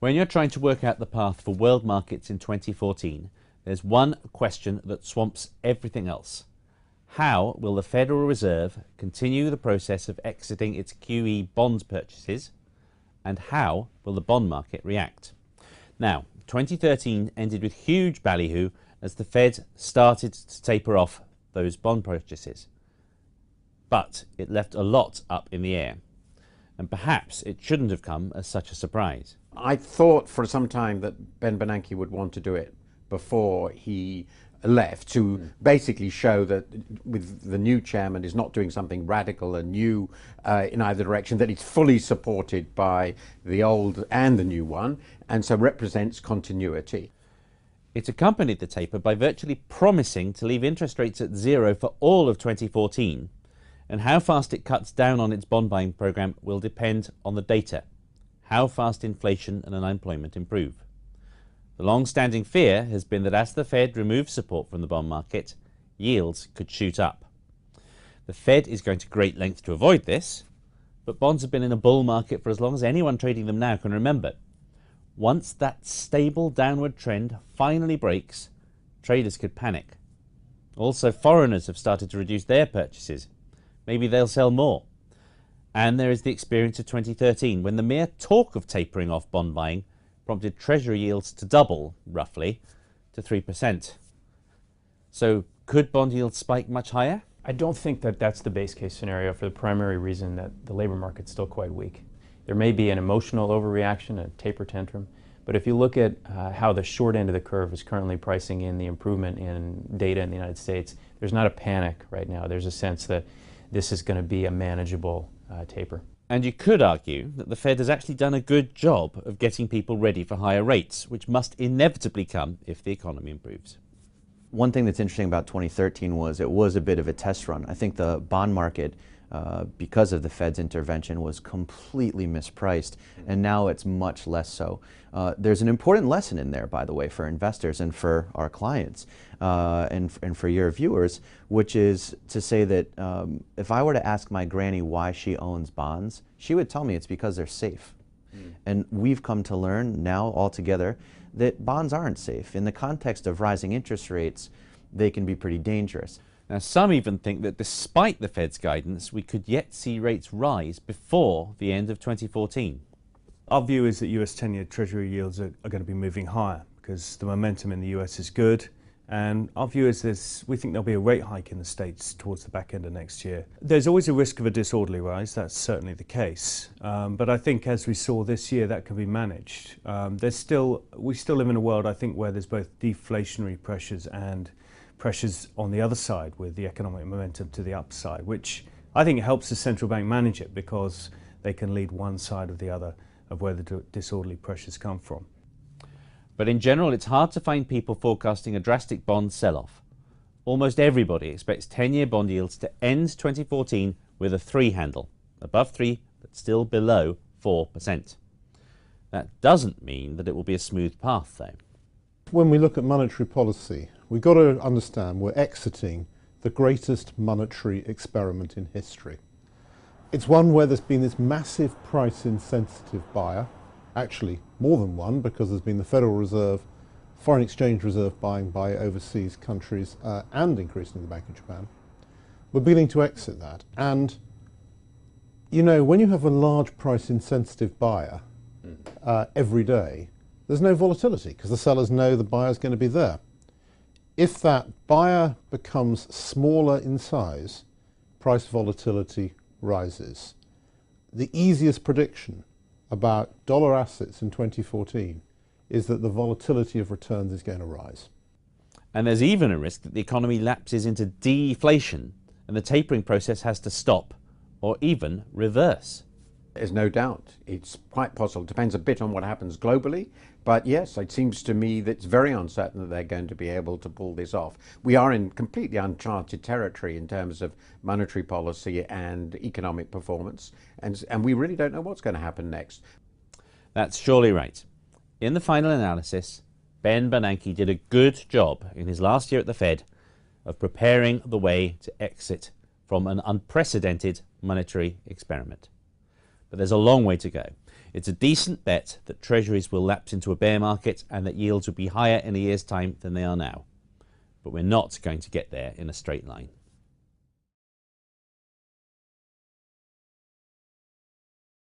When you're trying to work out the path for world markets in 2014, there's one question that swamps everything else. How will the Federal Reserve continue the process of exiting its QE bond purchases, and how will the bond market react? Now, 2013 ended with huge ballyhoo as the Fed started to taper off those bond purchases. But it left a lot up in the air, and perhaps it shouldn't have come as such a surprise. I thought for some time that Ben Bernanke would want to do it before he left, to basically show that with the new chairman is not doing something radical and new in either direction, that it's fully supported by the old and the new one, and so represents continuity. It accompanied the taper by virtually promising to leave interest rates at zero for all of 2014, and how fast it cuts down on its bond buying programme will depend on the data, how fast inflation and unemployment improve. The long-standing fear has been that as the Fed removes support from the bond market, yields could shoot up. The Fed is going to great lengths to avoid this, but bonds have been in a bull market for as long as anyone trading them now can remember. Once that stable downward trend finally breaks, traders could panic. Also, foreigners have started to reduce their purchases. Maybe they'll sell more. And there is the experience of 2013, when the mere talk of tapering off bond buying prompted Treasury yields to double, roughly, to 3%. So could bond yields spike much higher? I don't think that that's the base case scenario, for the primary reason that the labor market's still quite weak. There may be an emotional overreaction, a taper tantrum, but if you look at how the short end of the curve is currently pricing in the improvement in data in the United States, there's not a panic right now. There's a sense that this is going to be a manageable taper. And you could argue that the Fed has actually done a good job of getting people ready for higher rates, which must inevitably come if the economy improves. One thing that's interesting about 2013 was it was a bit of a test run. I think the bond market, because of the Fed's intervention, was completely mispriced, and now it's much less so. There's an important lesson in there, by the way, for investors and for our clients and for your viewers, which is to say that if I were to ask my granny why she owns bonds, she would tell me it's because they're safe. And we've come to learn now altogether that bonds aren't safe. In the context of rising interest rates, they can be pretty dangerous. Now, some even think that despite the Fed's guidance, we could yet see rates rise before the end of 2014. Our view is that US 10-year Treasury yields are going to be moving higher because the momentum in the US is good, and our view is this: we think there'll be a rate hike in the States towards the back end of next year. There's always a risk of a disorderly rise, that's certainly the case, but I think as we saw this year, that can be managed. We still live in a world, I think, where there's both deflationary pressures and pressures on the other side with the economic momentum to the upside, which I think helps the central bank manage it because they can lead one side or the other of where the disorderly pressures come from. But in general, it's hard to find people forecasting a drastic bond sell-off. Almost everybody expects 10-year bond yields to end 2014 with a 3 handle, above 3 but still below 4%. That doesn't mean that it will be a smooth path, though. When we look at monetary policy, we've got to understand we're exiting the greatest monetary experiment in history. It's one where there's been this massive price-insensitive buyer, actually more than one, because there's been the Federal Reserve, foreign exchange reserve buying by overseas countries and increasingly the Bank of Japan. We're beginning to exit that. And, you know, when you have a large price-insensitive buyer every day, there's no volatility because the sellers know the buyer's going to be there. If that buyer becomes smaller in size, price volatility rises. The easiest prediction about dollar assets in 2014 is that the volatility of returns is going to rise. And there's even a risk that the economy lapses into deflation and the tapering process has to stop or even reverse. There's no doubt. It's quite possible. It depends a bit on what happens globally. But yes, it seems to me that it's very uncertain that they're going to be able to pull this off. We are in completely uncharted territory in terms of monetary policy and economic performance. And we really don't know what's going to happen next. That's surely right. In the final analysis, Ben Bernanke did a good job in his last year at the Fed of preparing the way to exit from an unprecedented monetary experiment. but there's a long way to go. It's a decent bet that Treasuries will lapse into a bear market and that yields will be higher in a year's time than they are now. But we're not going to get there in a straight line.